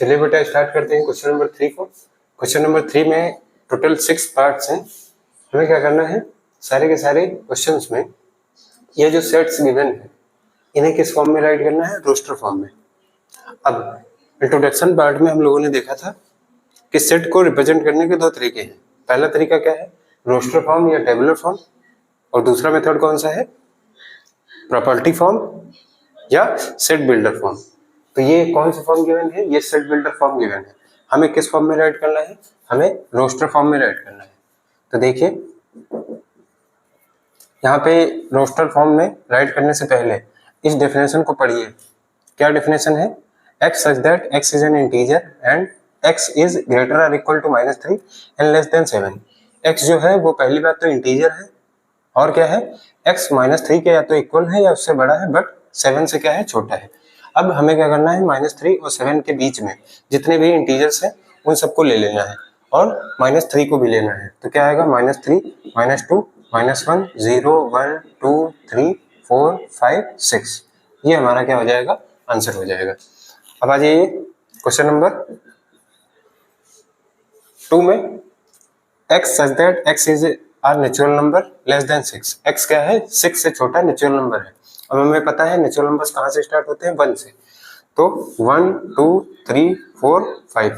चलिए बेटा स्टार्ट करते हैं क्वेश्चन नंबर 3 को। क्वेश्चन नंबर 3 में टोटल 6 पार्ट्स हैं। हमें क्या करना है, सारे के सारे क्वेश्चंस में ये जो सेट्स गिवन है इन्हें किस फॉर्म में राइट करना है, रोस्टर फॉर्म में। अब इंट्रोडक्शन पार्ट में हम लोगों ने देखा था कि सेट को रिप्रेजेंट करने के दो तरीके हैं। पहला तरीका क्या है, रोस्टर फॉर्म या टेबुलर फॉर्म, और दूसरा मेथड कौन सा है, प्रॉपर्टी फॉर्म या सेट बिल्डर फॉर्म। तो ये कौन सा फॉर्म गिवन है, ये सेट बिल्डर फॉर्म गिवन है। हमें किस फॉर्म में राइट करना है, हमें रोस्टर फॉर्म में राइट करना है। तो देखिए यहाँ पे रोस्टर फॉर्म में राइट करने से पहले इस डेफिनेशन को पढ़िए। क्या डेफिनेशन है, x such that x is an integer and x is greater or equal to -3 and less than 7। x जो है वो पहली बात तो इंटीजर है और क्या है, x -3 के या तो इक्वल है या उससे बड़ा है, बट 7 से क्या है, छोटा है। अब हमें क्या करना है, -3 और 7 के बीच में जितने भी इंटीजर्स हैं उन सबको ले लेना है और -3 को भी लेना है। तो क्या आएगा, -3, -2, -1, 0, 1, 2, 3, 4, 5, 6। ये हमारा क्या हो जाएगा, आंसर हो जाएगा। अब आ जाइए क्वेश्चन नंबर 2 में, x such that x is are natural number less than 6। x क्या है, 6 से छोटा नेचुरल नंबर है। अब हमें पता है नेचुरल नंबर्स कहाँ से स्टार्ट होते हैं, 1 से। तो 1, 2, 3, 4, 5।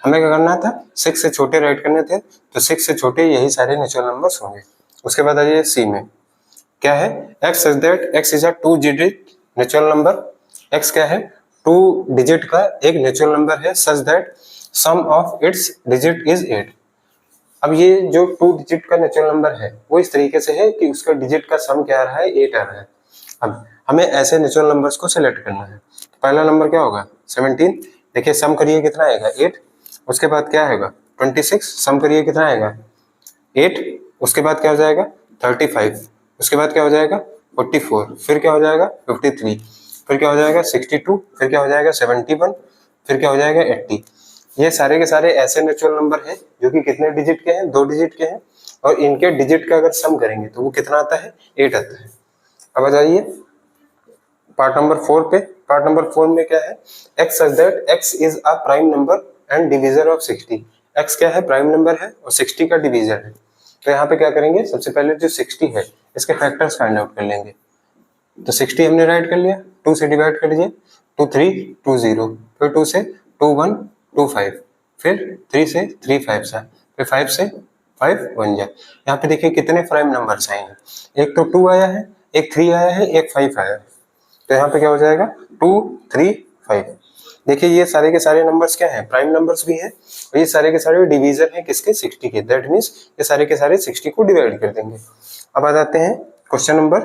हमें क्या करना था, 6 से छोटे राइट करने थे, तो 6 से छोटे यही सारे नेचुरल नंबर्स होंगे। उसके बाद आ जाइए सी में, क्या है, x such that x is a 2 digit natural number. x क्या है, 2 डिजिट का एक नेचुरल नंबर है, such that sum of its digit is 8। अब ये जो 2 डिजिट का नेचुरल नंबर है वो इस तरीके से है कि उसका डिजिट का सम क्या आ रहा है, 8 आ रहा है। अब हमें ऐसे नेचुरल नंबर्स को सिलेक्ट करना है। तो पहला नंबर क्या होगा, 17। देखिए सम करिए कितना आएगा, 8। उसके बाद क्या आएगा, 26। सम करिए कितना आएगा, 8। उसके बाद क्या हो जाएगा, 35। उसके बाद क्या हो जाएगा, 44। फिर क्या हो जाएगा, 53। फिर क्या हो जाएगा, 62। फिर क्या हो जाएगा, 71। फिर क्या हो जाएगा, 80। ये सारे के सारे ऐसे नेचुरल नंबर हैं जो कि कितने डिजिट के हैं, 2 डिजिट के हैं, और इनके डिजिट का अगर सम करेंगे तो वो कितना आता है, 8 आता है। अब आ जाइए पार्ट नंबर 4 पे। पार्ट नंबर 4 में क्या है, x such that x is a prime number and divisor of 60। x क्या है, प्राइम नंबर है और 60 का डिवीजर है। तो यहाँ पे क्या करेंगे, सबसे पहले जो 60 है इसके फैक्टर्स फाइंड आउट कर लेंगे। तो 60 हमने राइट कर लिया, 2 से डिवाइड कर लीजिए, 2 3 2 0, फिर 2 से 2 1 2 5, फिर 3 से 3 5 सा, फिर 5 से 5 1 जा। यहाँ पे देखिए कितने प्राइम नंबर्स आए हैं, एक तो 2 आया है, एक 3 आया है, एक 5 आया है। तो यहाँ पे क्या हो जाएगा, 2 3 5। देखिए ये सारे के सारे नंबर्स क्या हैं, प्राइम नंबर्स भी हैं, और ये सारे के सारे डिवीजन है किसके, 60 के। दैट मीन्स ये सारे के सारे 60 को डिवाइड कर देंगे। अब आ जाते हैं क्वेश्चन नंबर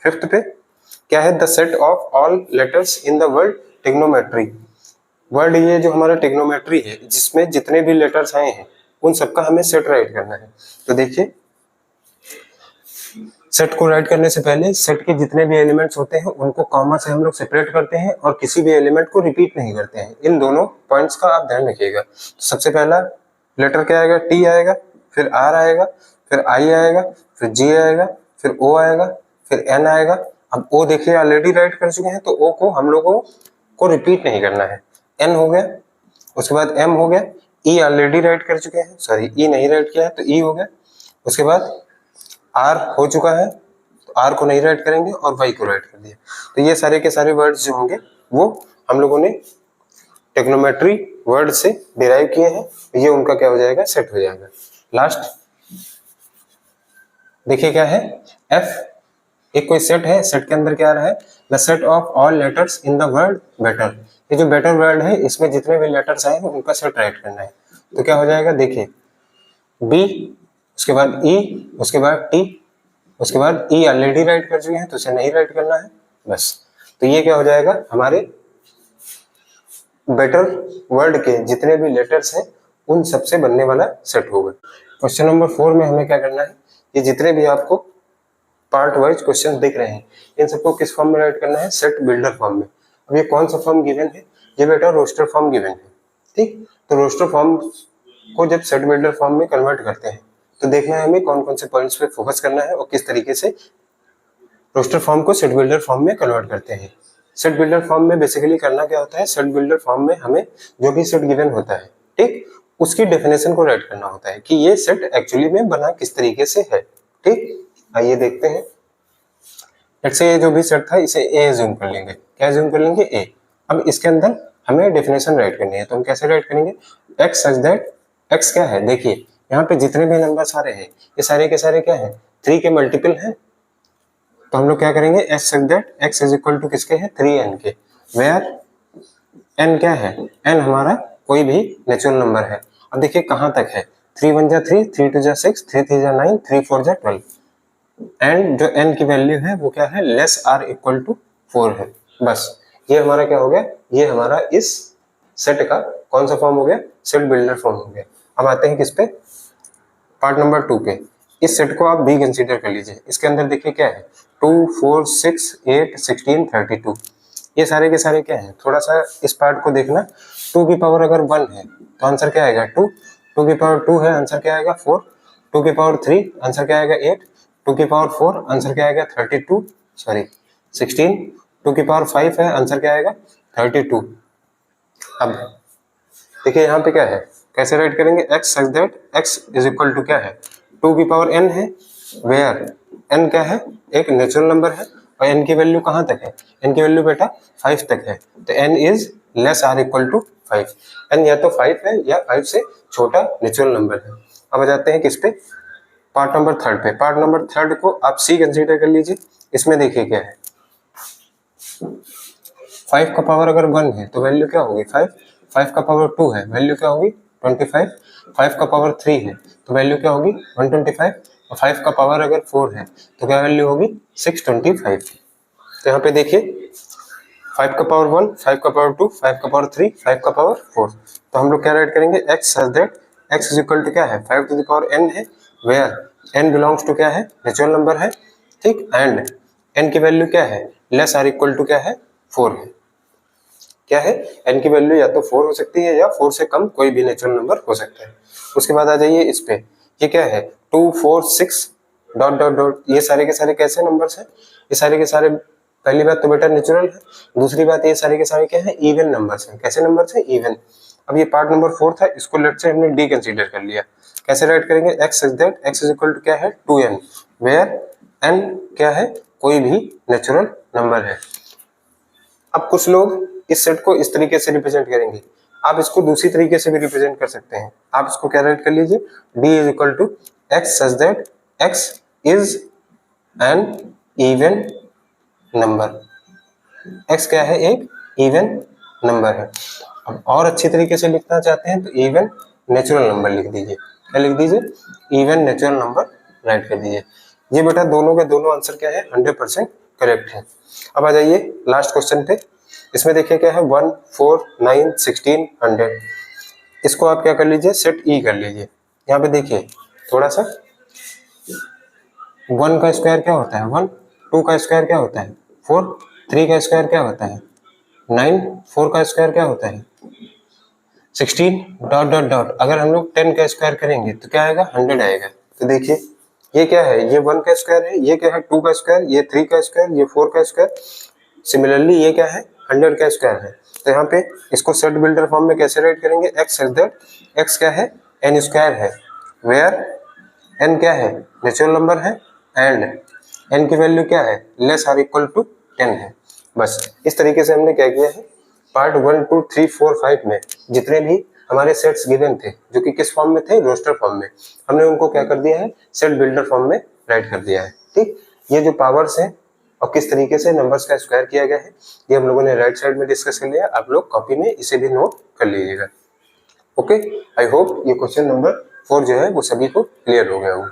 5 पे। क्या है, the set of all letters in the word trigonometry. Word ये जो हमारा ट्रिग्नोमेट्री है जिसमें जितने भी लेटर्स आए हैं उन सबका हमें सेट राइट करना है। तो देखिए सेट को राइट करने से पहले सेट के जितने भी एलिमेंट्स होते हैं उनको कॉमा से हम लोग सेपरेट करते हैं और किसी भी एलिमेंट को रिपीट नहीं करते हैं। इन दोनों पॉइंट्स का आप ध्यान रखिएगा। तो सबसे पहला लेटर क्या आएगा, टी आएगा, फिर आर आएगा, फिर आई आएगा, फिर जी आएगा, फिर ओ आएगा, फिर एन आएगा। अब ओ देखिए ऑलरेडी राइट कर चुके हैं तो ओ को हम लोगों को रिपीट नहीं करना है। एन हो गया, उसके बाद एम हो गया, ई ऑलरेडी राइट कर चुके हैं, सॉरी ई नहीं राइट किया है तो ई हो गया। उसके बाद आर हो चुका है तो आर को नहीं राइट करेंगे और वाई को राइट कर दिया। तो ये सारे के सारे वर्ड्स जो होंगे वो हम लोगों ने ट्रिग्नोमेट्री वर्ड से डिराइव किए हैं। ये उनका क्या हो जाएगा, सेट हो जाएगा। लास्ट देखिए क्या है, एफ एक कोई सेट है, सेट के अंदर क्या आ रहा है, the set of all letters in the word better. ये जो बेटर वर्ड है इसमें जितने भी लेटर्स आए हैं उनका सेट राइट करना है। तो क्या हो जाएगा, देखिए बी, उसके बाद ई, उसके बाद टी, उसके बाद ई ऑलरेडी राइट कर चुके हैं तो उसे नहीं राइट करना है बस। तो ये क्या हो जाएगा, हमारे बेटर वर्ड के जितने भी लेटर्स हैं उन सबसे बनने वाला सेट होगा। क्वेश्चन नंबर 4 में हमें क्या करना है, ये जितने भी आपको पार्ट वाइज क्वेश्चन दिख रहे हैं इन सबको किस फॉर्म में राइट करना है, सेट बिल्डर फॉर्म में। अब ये कौन सा फॉर्म गिवन है, ये बेटा रोस्टर फॉर्म गिवन है। ठीक, तो रोस्टर फॉर्म को जब सेट बिल्डर फॉर्म में कन्वर्ट करते हैं तो देखना है हमें कौन कौन से पॉइंट्स पे फोकस करना है और किस तरीके से रोस्टर फॉर्म को सेट बिल्डर फॉर्म में कन्वर्ट करते हैं। सेट बिल्डर फॉर्म में बेसिकली करना क्या होता है, सेट बिल्डर फॉर्म में हमें जो भी सेट गिवन होता है, ठीक, उसकी डेफिनेशन को राइट करना होता है कि ये सेट एक्चुअली में बना किस तरीके से है। ठीक, आइए देखते हैं। लेट्स से ये जो भी सेट था इसे ए एज्यूम कर लेंगे। क्या एज्यूम कर लेंगे? ए। अब इसके अंदर हमें डेफिनेशन राइट करनी है, तो हम कैसे राइट करेंगे? एक्स सच दैट, एक्स क्या है, देखिए यहाँ पे जितने भी नंबर आ रहे हैं ये सारे के सारे क्या है, 3 के मल्टीपल हैं। तो हम लोग क्या करेंगे, x such that x is equal to किसके है, 3n के, वेयर n क्या है, n हमारा कोई भी नेचुरल नंबर है। अब देखिए कहाँ तक है, 3 1 जा 3, 3 2 जा 6, 3 3 जा 9, 3 4 जा 12, एंड जो n की वैल्यू है वो क्या है, लेस आर इक्वल टू 4 है। बस ये हमारा क्या हो गया, ये हमारा इस सेट का कौन सा फॉर्म हो गया, सेट बिल्डर फॉर्म हो गया। अब आते हैं किस पे, पार्ट नंबर 2 पे। इस सेट को आप बी कंसीडर कर लीजिए। इसके अंदर देखिए क्या है, 2 4 6 8 16 32, ये सारे के सारे क्या है, थोड़ा सा इस पार्ट को देखना। 2 की पावर अगर 1 है तो आंसर क्या आएगा 2, 2 की पावर 2 है आंसर क्या आएगा 4, 2 की पावर 3 आंसर क्या आएगा 8, 2 की पावर 4 आंसर क्या आएगा 32 सॉरी 16, 2 की पावर 5 है आंसर क्या आएगा 32। अब देखिए यहाँ पे क्या है, कैसे राइट करेंगे, x such that x is equal to क्या है, 2 की पावर n है, वेयर n क्या है, एक नेचुरल नंबर है, और n की वैल्यू कहाँ तक है, n की वैल्यू बेटा 5 तक है, तो n is less or equal to 5, n या तो 5 है या 5 से छोटा नेचुरल नंबर है। अब आ जाते हैं किस पे, पार्ट नंबर 3 पे। पार्ट नंबर 3 को आप सी कंसीडर कर लीजिए। इसमें देखिए क्या है, 5 का पावर अगर 1 है तो वैल्यू क्या होगी 5, 5 का पावर 2 है वैल्यू क्या होगी 25, 5 का पावर 3 है तो वैल्यू क्या होगी 125, और 5 का पावर अगर 4 है तो क्या वैल्यू होगी 625। तो यहाँ पे देखिए 5 का पावर 1, 5 का पावर 2, 5 का पावर 3, 5 का पावर 4, तो हम लोग क्या राइट करेंगे, x such that x is equal to क्या है 5 टू द पावर n है, वेयर n बिलोंग्स टू क्या है, नेचुरल नंबर है, ठीक, एंड n की वैल्यू क्या है, लेस आर इक्वल टू क्या है 4 है। क्या है, n की वैल्यू या तो 4 हो सकती है या 4 से कम कोई भी नेचुरल नंबर हो सकता है। उसके बाद आ जाइए इस पे, ये क्या है 2 4 6 डॉट डॉट डॉट, ये सारे के सारे कैसे नंबर्स हैं, ये सारे के सारे, पहली बात तो बेटा नेचुरल है, दूसरी बात ये सारे के सारे क्या है, इवन नंबर्स हैं। कैसे नंबर्स हैं, इवन। अब ये पार्ट नंबर 4 था, इसको लेट से हमने डी कंसीडर कर लिया। कैसे राइट करेंगे, x such that x is equal to क्या है 2n, वेयर n क्या है, कोई भी नेचुरल नंबर है। अब कुछ लोग इस सेट को इस तरीके से रिप्रेजेंट करेंगे, आप इसको दूसरी तरीके से भी रिप्रेजेंट कर सकते हैं। आप इसको क्या राइट कर लीजिए, d is equal to x such that x is an even number, x क्या है, एक इवन नंबर है। अब और अच्छी तरीके से लिखना चाहते हैं तो इवन नेचुरल नंबर लिख दीजिए। क्या लिख दीजिए, इवन नेचुरल नंबर राइट कर दीजिए। ये बेटा दोनों के दोनों आंसर क्या है, 100% करेक्ट है। अब आ जाइए लास्ट क्वेश्चन पे। इसमें देखिए क्या है 1 4 9 16 100, इसको आप क्या कर लीजिए, सेट ई कर लीजिए। यहाँ पे देखिए थोड़ा सा, 1 का स्क्वायर क्या होता है 1, 2 का स्क्वायर क्या होता है 4, 3 का स्क्वायर क्या होता है 9, 4 का स्क्वायर क्या होता है 16 डॉट डॉट डॉट। अगर हम लोग 10 का स्क्वायर करेंगे तो क्या आएगा 100 आएगा। तो देखिए ये क्या है, ये 1 का स्क्वायर है, ये क्या है 2 का स्क्वायर, ये 3 का स्क्वायर, ये 4 का स्क्वायर, सिमिलरली ये क्या है 100 का स्क्वायर है। तो यहाँ पे इसको सेट बिल्डर फॉर्म में कैसे राइट करेंगे, x सच दैट x क्या है, n स्क्वायर है, वेयर n क्या है, नेचुरल नंबर है, एंड n की वैल्यू क्या है, लेस आर इक्वल टू 10 है। बस इस तरीके से हमने क्या किया है, पार्ट 1 2 3 4 5 में जितने भी हमारे सेट्स गिवन थे जो कि किस फॉर्म में थे, रोस्टर फॉर्म में, हमने उनको क्या कर दिया है, सेट बिल्डर फॉर्म में राइट कर दिया है। ठीक, ये जो पावर्स हैं और किस तरीके से नंबर्स का स्क्वायर किया गया है ये हम लोगों ने राइट साइड में डिस्कस कर लिया। आप लोग कॉपी में इसे भी नोट कर लीजिएगा। ओके, आई होप ये क्वेश्चन नंबर 4 जो है वो सभी को क्लियर हो गया हो।